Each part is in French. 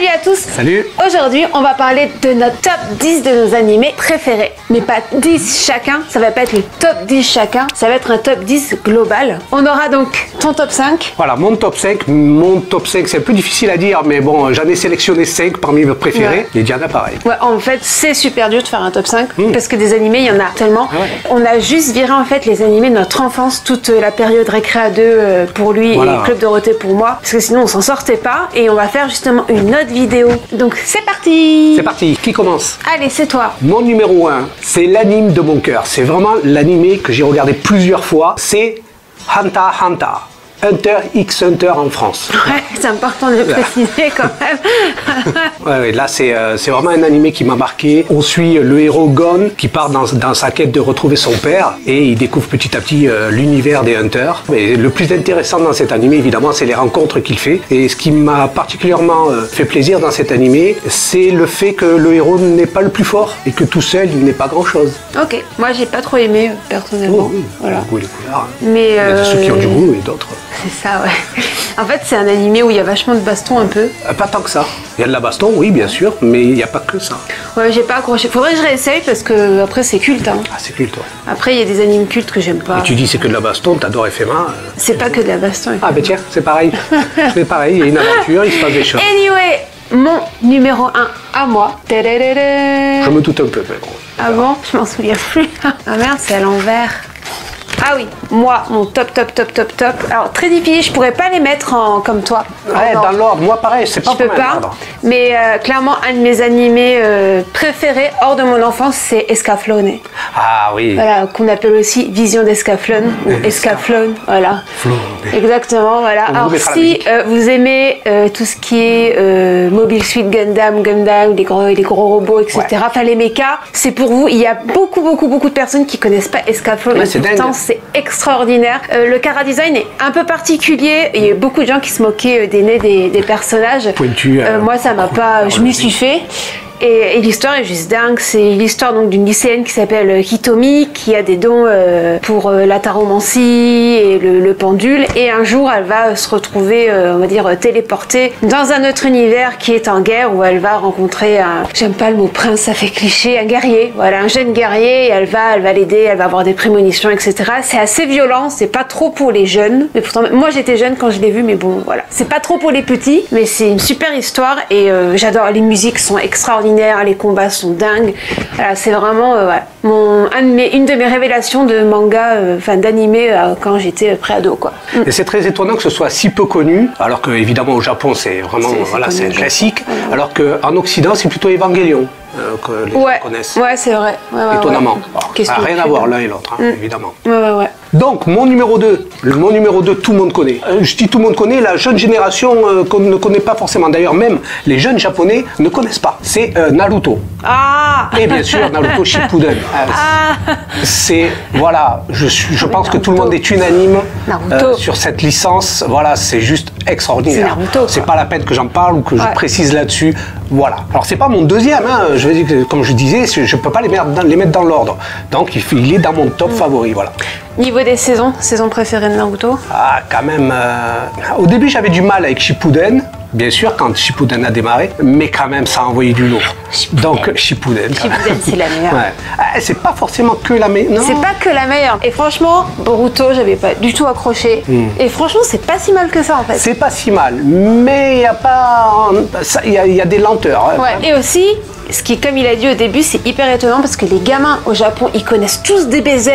Salut à tous. Salut. Aujourd'hui, on va parler de notre top 10 de nos animés préférés. Mais pas 10 chacun, ça va pas être le top 10 chacun, ça va être un top 10 global. On aura donc ton top 5. Voilà, mon top 5. Mon top 5, c'est un peu difficile à dire, mais bon, j'en ai sélectionné 5 parmi mes préférés. Ouais. Et Diana, pareil. Ouais, en fait, c'est super dur de faire un top 5 parce que des animés, il y en a tellement. Ouais. On a juste viré en fait les animés de notre enfance, toute la période Récréa 2 pour lui et Club Dorothée pour moi, parce que sinon on s'en sortait pas. Et on va faire justement une autre vidéo. Donc c'est parti. C'est parti. Qui commence? Allez, c'est toi. Mon numéro 1, c'est l'anime de mon cœur. C'est vraiment l'animé que j'ai regardé plusieurs fois. C'est Hunter x Hunter. Hunter x Hunter en France. Ouais, c'est important de le préciser quand même. Ouais, là c'est vraiment un animé qui m'a marqué. On suit le héros Gon qui part dans sa quête de retrouver son père et il découvre petit à petit l'univers des Hunters. Et le plus intéressant dans cet animé, évidemment, c'est les rencontres qu'il fait. Et ce qui m'a particulièrement fait plaisir dans cet animé, c'est le fait que le héros n'est pas le plus fort et que tout seul, il n'est pas grand-chose. Ok, moi j'ai pas trop aimé personnellement. Oh, oui. Voilà. Le goût et les couleurs. Hein. Mais il y a ceux qui ont du goût et d'autres. C'est ça, ouais. En fait, c'est un animé où il y a vachement de baston un peu. Pas tant que ça. Il y a de la baston, oui, bien sûr, mais il n'y a pas que ça. Ouais, j'ai pas accroché. Faudrait que je réessaye parce que après c'est culte. Hein. Ah, c'est culte, ouais. Après, il y a des animes cultes que j'aime pas. Et tu dis c'est que de la baston, t'adores FMA. C'est pas que de la baston. Ah, ben tiens, c'est pareil. C'est pareil, il y a une aventure, il se passe des choses. Anyway, mon numéro 1 à moi. Tadadada. Je me doute un peu, mais bon. Ah bon? Je m'en souviens plus. Ah merde, c'est à l'envers. Ah oui, moi, mon top. Alors, très difficile, je pourrais pas les mettre comme toi. Ouais, dans l'ordre, moi pareil, c'est pas je peux pas, mais clairement, un de mes animés préférés hors de mon enfance, c'est Escaflowne. Ah oui. Voilà, qu'on appelle aussi Vision d'Escaflowne ou Escaflowne, voilà. Exactement, voilà. Alors si vous aimez tout ce qui est Mobile Suit Gundam, les gros robots, etc., enfin les mechas, c'est pour vous. Il y a beaucoup de personnes qui connaissent pas Escaflowne. Ouais, c'est dingue. C'est extraordinaire. Le chara design est un peu particulier. Il y a beaucoup de gens qui se moquaient des nez des personnages. Pointu. Moi, ça m'a pas. Je m'y suis fait. Et l'histoire est juste dingue. C'est l'histoire donc d'une lycéenne qui s'appelle Hitomi, qui a des dons pour la taromancie et le pendule. Et un jour, elle va se retrouver, on va dire, téléportée dans un autre univers qui est en guerre, où elle va rencontrer un, j'aime pas le mot prince, ça fait cliché, un guerrier. Voilà, un jeune guerrier. Et elle va l'aider, elle va avoir des prémonitions, etc. C'est assez violent. C'est pas trop pour les jeunes. Mais pourtant, moi, j'étais jeune quand je l'ai vu, mais bon, voilà. C'est pas trop pour les petits, mais c'est une super histoire. Et j'adore. Les musiques sont extraordinaires. Les combats sont dingues. Voilà, c'est vraiment une de mes révélations de manga, d'animé quand j'étais pré-ado, quoi. Et c'est très étonnant que ce soit si peu connu, alors que évidemment au Japon c'est vraiment c'est un classique, alors qu'en Occident c'est plutôt Evangelion que les gens connaissent. Ouais, c'est vrai. Étonnamment. Ça n'a rien à voir l'un et l'autre, hein, évidemment. Ouais. Donc, mon numéro 2, tout le monde connaît. Je dis tout le monde connaît, la jeune génération qu'on ne connaît pas forcément. D'ailleurs, même les jeunes japonais ne connaissent pas. C'est Naruto. Ah. Et bien sûr, Naruto Shippuden. C'est, voilà, je pense que tout le monde est unanime sur cette licence. Voilà, c'est juste extraordinaire. C'est pas la peine que j'en parle ou que je précise là-dessus. Voilà. Alors, c'est pas mon deuxième, hein. Je veux dire que, comme je disais, je peux pas les mettre dans l'ordre. Donc, il est dans mon top favori, voilà. Niveau des saisons préférées de Naruto? Ah, quand même. Au début, j'avais du mal avec Shippuden. Bien sûr, quand Shippuden a démarré, mais quand même, ça a envoyé du lourd. Donc, Shippuden. Shippuden, c'est la meilleure. C'est pas forcément que la meilleure. C'est pas que la meilleure. Et franchement, Boruto, j'avais pas du tout accroché. Et franchement, c'est pas si mal que ça, en fait. C'est pas si mal, mais il y a pas. Il y a des lenteurs. Ouais. Et aussi, ce qui, comme il a dit au début, c'est hyper étonnant parce que les gamins au Japon, ils connaissent tous DBZ,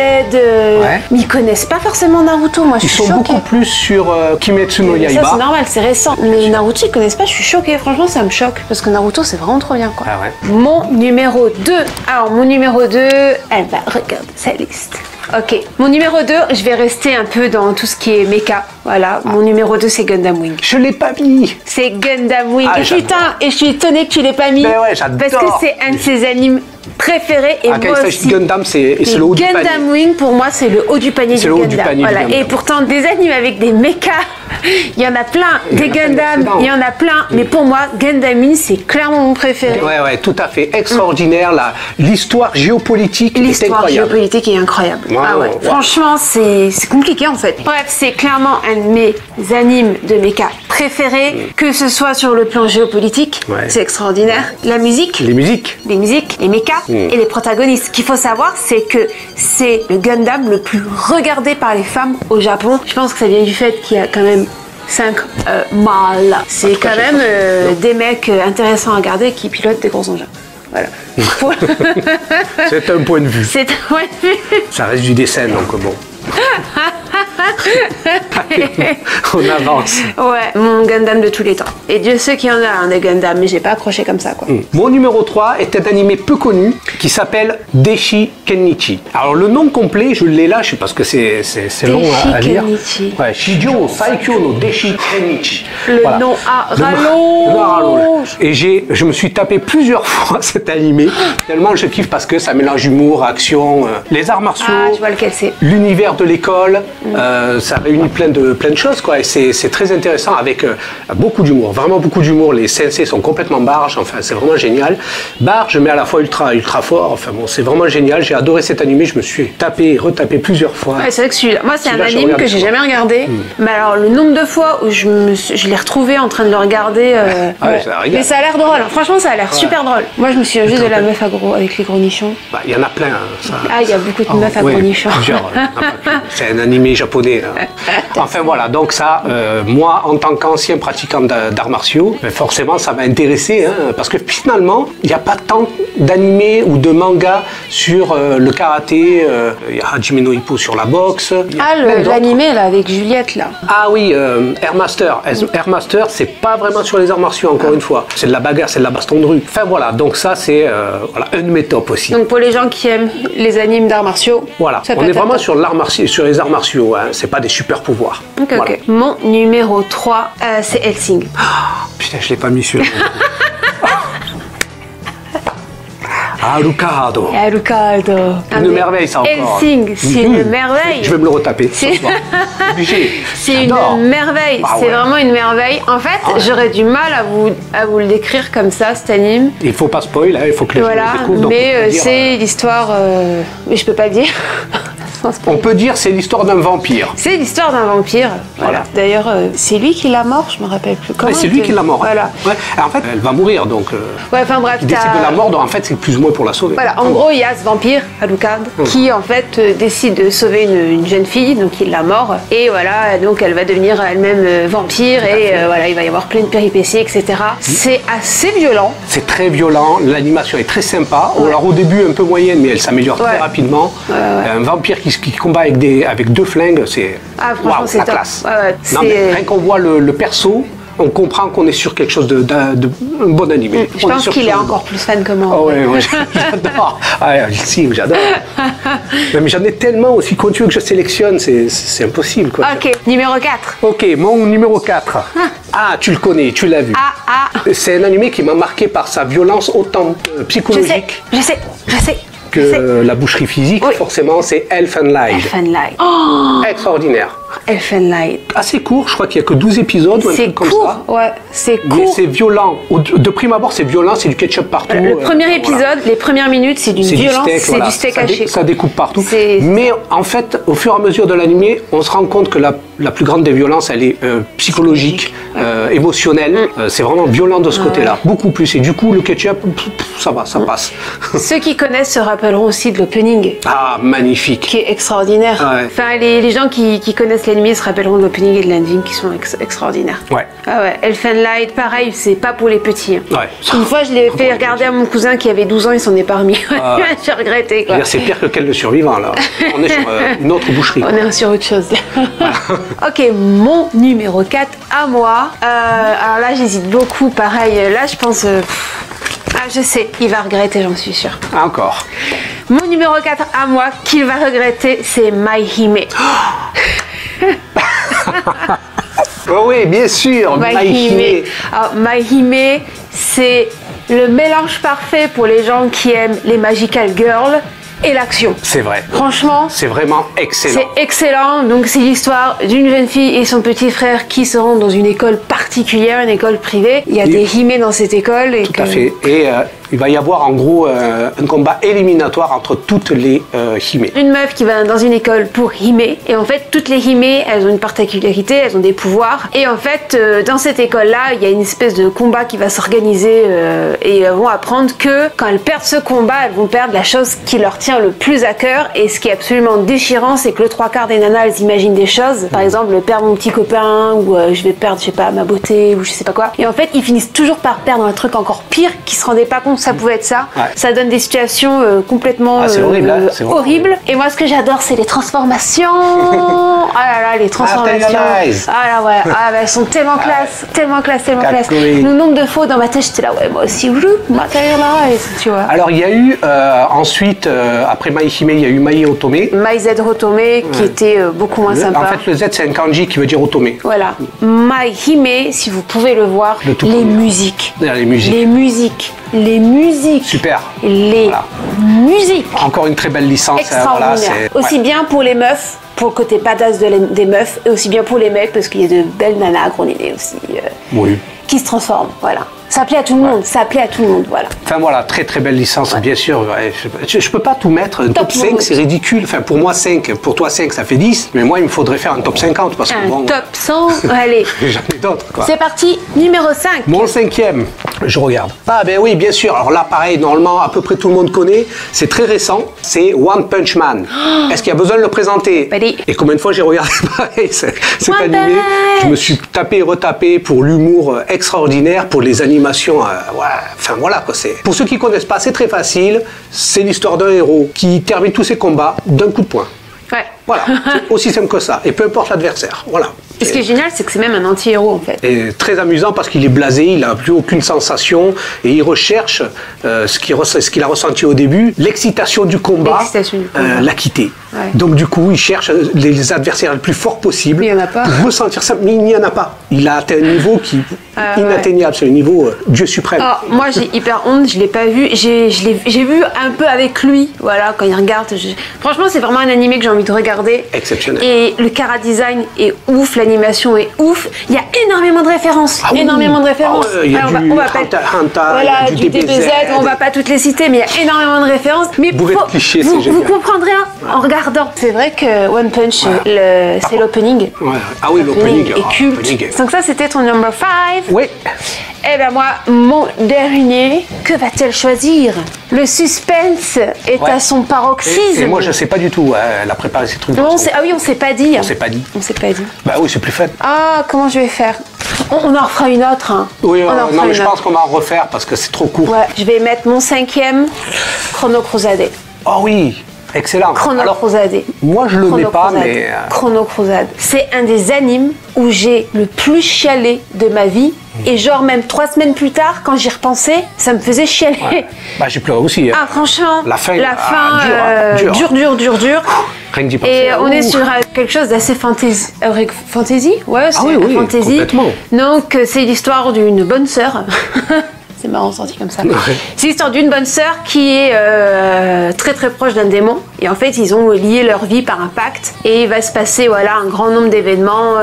mais ils connaissent pas forcément Naruto. Moi, je suis choquée. Ils sont beaucoup plus sur Kimetsu no Yaiba. Ça, c'est normal, c'est récent. Mais Naruto, ils connaissent pas. Je suis choquée. Franchement, ça me choque parce que Naruto, c'est vraiment trop bien, quoi. Ah ouais. Mon numéro 2. Alors, mon numéro 2, elle va regarder sa liste. Ok, mon numéro 2, je vais rester un peu dans tout ce qui est mecha. Voilà, mon numéro 2, c'est Gundam Wing. Je l'ai pas mis. C'est Gundam Wing. Et putain, et je suis étonnée que tu l'aies pas mis. Mais ouais, j'adore. Parce que c'est un de ces animes préféré. Et quand il s'agit de Gundam, c'est le haut du panier. Gundam Wing, pour moi, c'est le haut du panier du Gundam. Voilà. Et pourtant, des animes avec des mechas, il y en a plein. Des Gundam, il y en a plein. Mais pour moi, Gundam Wing, c'est clairement mon préféré. Ouais, tout à fait. Extraordinaire. L'histoire géopolitique est incroyable. L'histoire géopolitique est incroyable. Franchement, c'est compliqué en fait. Bref, c'est clairement un de mes animes de mecha préférés, que ce soit sur le plan géopolitique, c'est extraordinaire. La musique, les musiques, les mechas et les protagonistes. Ce qu'il faut savoir, c'est que c'est le Gundam le plus regardé par les femmes au Japon. Je pense que ça vient du fait qu'il y a quand même 5 mâles. C'est quand même des mecs intéressants à regarder qui pilotent des gros engins. Voilà. C'est un point de vue. C'est un point de vue. Ça reste du dessin, donc bon. On avance. Ouais, mon Gundam de tous les temps. Et Dieu sait qu'il y en a des Gundam, mais j'ai pas accroché comme ça, quoi. Mon numéro 3 est un animé peu connu qui s'appelle Deshi Kennichi. Alors le nom complet, je l'ai là, parce que c'est long à lire. Ouais, Shijo Saikyo no Deshi Kennichi. Le nom à rallonge. Et je me suis tapé plusieurs fois cet animé, tellement je kiffe parce que ça mélange humour, action, les arts martiaux. Ah, je vois lequel c'est. L'univers de l'école, ça réunit plein de choses, quoi, et c'est très intéressant avec beaucoup d'humour, vraiment beaucoup d'humour. Les sensei sont complètement barges, enfin c'est vraiment génial. Barge mais à la fois ultra fort, enfin bon, c'est vraiment génial. J'ai adoré cet animé, je me suis tapé et retapé plusieurs fois. Ouais, c'est vrai que celui-là, moi c'est un anime que j'ai jamais regardé, mais alors le nombre de fois où je l'ai retrouvé en train de le regarder, mais ça a l'air drôle, franchement ça a l'air super drôle. Moi je me souviens juste de la meuf avec les gros nichons. Il y en a plein. Il y a beaucoup de meufs à gros nichons. C'est un animé japonais. Enfin voilà, donc ça, moi en tant qu'ancien pratiquant d'arts martiaux, forcément ça m'a intéressé, parce que finalement, il n'y a pas tant d'animés ou de mangas sur le karaté. Il y a Hajime no Ippo sur la boxe. L'animé là avec Juliette là. Ah oui, Air Master. Air Master, c'est pas vraiment sur les arts martiaux, encore une fois. C'est de la bagarre, c'est de la baston de rue. Enfin voilà, donc ça c'est un de mes tops aussi. Donc pour les gens qui aiment les animes d'arts martiaux, voilà, on est vraiment sur sur les arts martiaux, c'est pas des super pouvoirs. Ok. Mon numéro 3, c'est Hellsing. Putain, je l'ai pas mis sur. Alucardo. Une merveille, ça encore. Hellsing, c'est une merveille. Je vais me le retaper. C'est une merveille. C'est vraiment une merveille. En fait, j'aurais du mal à vous le décrire comme ça, cet anime. Il faut pas spoil, il faut que les gens le découvrent. Mais c'est l'histoire. Mais je peux pas le dire. On peut dire c'est l'histoire d'un vampire. C'est l'histoire d'un vampire. Voilà. D'ailleurs, c'est lui qui l'a mort, je me rappelle plus. C'est lui qui l'a mort. Voilà. En fait, elle va mourir, donc. Enfin bref. Il décide de la mort, donc en fait, c'est plus ou moins pour la sauver. Voilà. En gros, il y a ce vampire, Alucard, qui en fait décide de sauver une jeune fille, donc il la mort. Et voilà, donc elle va devenir elle-même vampire, et voilà, il va y avoir plein de péripéties, etc. C'est assez violent. C'est très violent. L'animation est très sympa. Alors au début un peu moyenne, mais elle s'améliore très rapidement. Un vampire qui combat avec 2 flingues, c'est la classe. Non, mais rien qu'on voit le perso, on comprend qu'on est sur quelque chose de un bon animé. Je pense qu'il est encore plus fan que moi. Oh ouais, j'adore. J'adore. Mais j'en ai tellement aussi. Quand tu veux que je sélectionne, c'est impossible, quoi. Ok, numéro 4. Ok, mon numéro 4. Tu le connais, tu l'as vu. C'est un animé qui m'a marqué par sa violence autant psychologique. Je sais. Que la boucherie physique, forcément, c'est Elfen Lied. Extraordinaire. Elfen Lied. Assez court, je crois qu'il n'y a que 12 épisodes ou un truc comme ça. C'est court. Mais c'est violent. De prime abord, c'est violent, c'est du ketchup partout. Le premier épisode, les premières minutes, c'est d'une violence, c'est du steak haché. Ça découpe partout. Mais en fait, au fur et à mesure de l'animé, on se rend compte que la plus grande des violences, elle est psychologique, émotionnelle. C'est vraiment violent de ce côté-là. Beaucoup plus. Et du coup, le ketchup, ça va, ça passe. Ceux qui connaissent se rappelleront aussi de l'opening. Ah, magnifique. Qui est extraordinaire. Enfin, les gens qui connaissent l'anime se rappelleront de l'opening et de l'ending qui sont extraordinaires. Elfen Lied, pareil, c'est pas pour les petits. Une fois, je l'ai fait regarder à mon cousin qui avait 12 ans, il s'en est pas remis. J'ai regretté, quoi. C'est pire que quel le survivant, là. On est sur une autre boucherie. On est sur autre chose. Ok, mon numéro 4 à moi. Alors là, j'hésite beaucoup. Pareil, là, je pense... je sais, il va regretter, j'en suis sûre. Encore. Mon numéro 4 à moi, qu'il va regretter, c'est My Hime. Oh oui, bien sûr, My Hime. Alors, My Hime, c'est Le mélange parfait pour les gens qui aiment les Magical Girls et l'action. C'est vrai. Franchement, c'est vraiment excellent. C'est excellent. Donc c'est l'histoire d'une jeune fille et son petit frère qui se rendent dans une école particulière, une école privée. Il y a des himés dans cette école. Et tout à fait. Et il va y avoir en gros un combat éliminatoire entre toutes les himés. Une meuf qui va dans une école pour himé. Et en fait, toutes les himés, elles ont une particularité, elles ont des pouvoirs. Et en fait, dans cette école-là, il y a une espèce de combat qui va s'organiser et elles vont apprendre que quand elles perdent ce combat, elles vont perdre la chose qui leur tient le plus à cœur. Et ce qui est absolument déchirant, c'est que le 3/4 des nanas, elles imaginent des choses. Par exemple, perdre mon petit copain, ou je vais perdre, je sais pas, ma beauté, ou je sais pas quoi. Et en fait, ils finissent toujours par perdre un truc encore pire, qui se rendaient pas compte que ça pouvait être ça. Ouais. Ça donne des situations complètement horrible, horribles. Et moi, ce que j'adore, c'est les transformations. Ah là là, les transformations. Ah là ouais, elles sont tellement classe, tellement classe, tellement classe. Le nombre de fois dans ma tête, j'étais là, ouais, moi aussi, materialize, tu vois. Alors, il y a eu ensuite, après Mai Hime, il y a eu Mai Otome. Mai Z Otome, qui était beaucoup moins sympa. En fait, le Z, c'est un kanji qui veut dire Otome. Voilà. Mai Hime, si vous pouvez le voir, les musiques. Les musiques. Les musiques. Les musiques. Super. Les musiques. Encore une très belle licence. Extraordinaire. Aussi bien pour les meufs, pour le côté badass des meufs, et aussi bien pour les mecs, parce qu'il y a de belles nanas grenouillées aussi. Oui. Qui se transforment, voilà. Ça plaît à tout le monde, ça plaît à tout le monde, voilà. Enfin voilà, très très belle licence, bien sûr. Ouais, je peux pas tout mettre, un top 5 c'est ridicule. Enfin pour moi 5, pour toi 5 ça fait 10, mais moi il me faudrait faire un top 50 parce que bon... top 100, allez. J'en ai d'autres quoi. C'est parti, numéro 5. Mon 5e, je regarde. Ah ben oui, bien sûr. Alors là pareil, normalement à peu près tout le monde connaît. C'est très récent, c'est One Punch Man. Est-ce qu'il y a besoin de le présenter? Et combien de fois j'ai regardé pareil cet animé? Je me suis tapé et retapé pour l'humour extraordinaire, pour les animations... Enfin voilà quoi, c'est. Pour ceux qui connaissent pas, c'est très facile. C'est l'histoire d'un héros qui termine tous ses combats d'un coup de poing. Ouais. Voilà, c'est aussi simple que ça. Et peu importe l'adversaire. Voilà. Et ce qui est génial, c'est que c'est même un anti-héros en fait. Et très amusant parce qu'il est blasé, il n'a plus aucune sensation et il recherche ce qu'il a ressenti au début, l'excitation du combat, l'a quitté. Ouais. Donc du coup, il cherche les adversaires les plus forts possibles. Il n'y en a pas. Pour ressentir ça, mais il n'y en a pas. Il a atteint un niveau qui inatteignable, c'est le niveau Dieu suprême. Alors, moi, j'ai hyper honte, je l'ai pas vu. J'ai vu un peu avec lui, voilà, quand il regarde. Franchement, c'est vraiment un animé que j'ai envie de regarder. Exceptionnel. Et le chara-design est ouf, l'animation est ouf. Il y a énormément de références. Énormément de références. Il y a du Hunter, du DBZ, on va pas toutes les citer, mais il y a énormément de références. Mais vous comprendrez en regardant. C'est vrai que One Punch, c'est l'opening. Ouais. Ah oui, l'opening est culte. Donc ça, c'était ton number 5. Oui. Eh bien moi, mon dernier, que va-t-elle choisir? Le suspense est à son paroxysme. Et moi, je ne sais pas du tout. Elle a préparé ces trucs. On s'est pas dit. On s'est pas dit. On s'est pas dit. Bah oui, c'est plus fun. Ah, comment je vais faire? On en refera une autre. Hein. Oui, non, mais je pense qu'on va en refaire parce que c'est trop court. Ouais, je vais mettre mon 5e, Chrono Crusade. Oh oui. Excellent. Chrono Crusade. Moi, je le mets pas, mais... Chrono Crusade. C'est un des animes où j'ai le plus chialé de ma vie. Et genre, même 3 semaines plus tard, quand j'y repensais, ça me faisait chialer. Ouais. Bah, j'ai pleuré aussi. Ah, franchement. La fin dur. Rien que d'y penser. Et on est sur quelque chose d'assez fantasy. Ouais, c'est oui, fantasy. Complètement. Donc, c'est l'histoire d'une bonne sœur. C'est marrant sorti comme ça. Ouais. C'est l'histoire d'une bonne sœur qui est très très proche d'un démon. Et en fait, ils ont lié leur vie par un pacte. Et il va se passer un grand nombre d'événements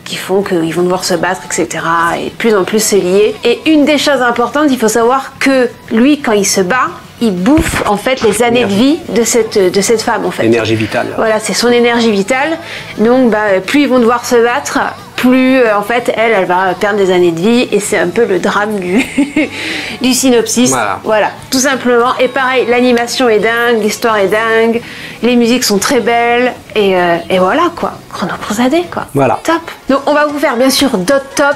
qui font qu'ils vont devoir se battre, etc. Et de plus en plus se lier. Et une des choses importantes, il faut savoir que lui, quand il se bat, il bouffe en fait les années de vie de cette femme en fait. Énergie vitale. Voilà, c'est son énergie vitale. Donc plus ils vont devoir se battre, plus en fait elle va perdre des années de vie et c'est un peu le drame du synopsis. Voilà, tout simplement. Et pareil, l'animation est dingue, l'histoire est dingue, les musiques sont très belles et voilà quoi. Chrono Crusade quoi. Voilà. Top. Donc on va vous faire bien sûr d'autres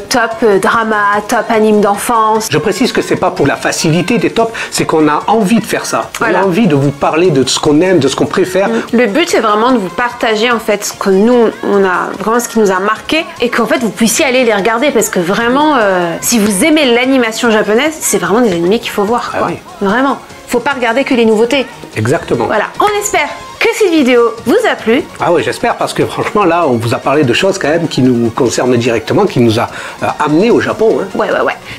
top drama, top anime d'enfance. Je précise que c'est pas pour la facilité des tops, c'est qu'on a envie de faire ça. Voilà. On a envie de vous parler de ce qu'on aime, de ce qu'on préfère. Le but c'est vraiment de vous partager en fait ce que nous on a vraiment ce qui nous a marqué et qu'en fait vous puissiez aller les regarder parce que vraiment si vous aimez l'animation japonaise, c'est vraiment des animés qu'il faut voir quoi. Oui. Vraiment. Faut pas regarder que les nouveautés. Exactement. Voilà. On espère que cette vidéo vous a plu. Ah oui, j'espère, parce que franchement, là, on vous a parlé de choses quand même qui nous concernent directement, qui nous a amenés au Japon. Hein. Ouais.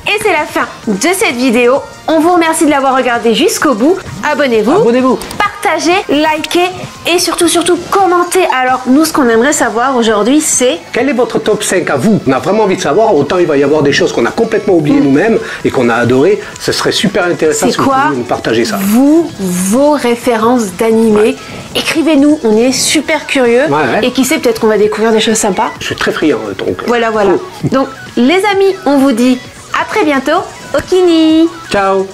Et c'est la fin de cette vidéo. On vous remercie de l'avoir regardé jusqu'au bout. Abonnez-vous. Partagez, likez et surtout commentez. Alors nous, ce qu'on aimerait savoir aujourd'hui, c'est... Quel est votre top 5 à vous? On a vraiment envie de savoir. Autant il va y avoir des choses qu'on a complètement oubliées nous-mêmes et qu'on a adorées. Ce serait super intéressant si vous pouviez nous partager ça. Vos références d'animés. Écrivez-nous, on est super curieux. Et qui sait, peut-être qu'on va découvrir des choses sympas. Je suis très friand, donc... Voilà. Donc les amis, on vous dit à très bientôt. Okini. Ciao.